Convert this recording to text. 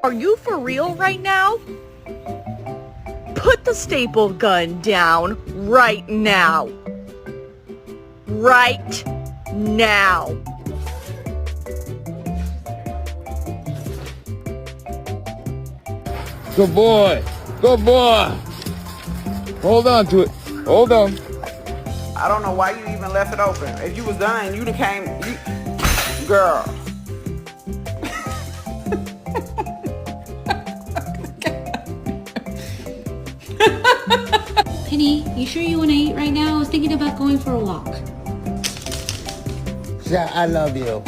Are you for real right now? Put the staple gun down right now. Right now. Good boy. Good boy. Hold on to it. Hold on. I don't know why you even left it open. If you was done, you'd have came. Girl. Penny, you sure you want to eat right now? I was thinking about going for a walk. Yeah, I love you.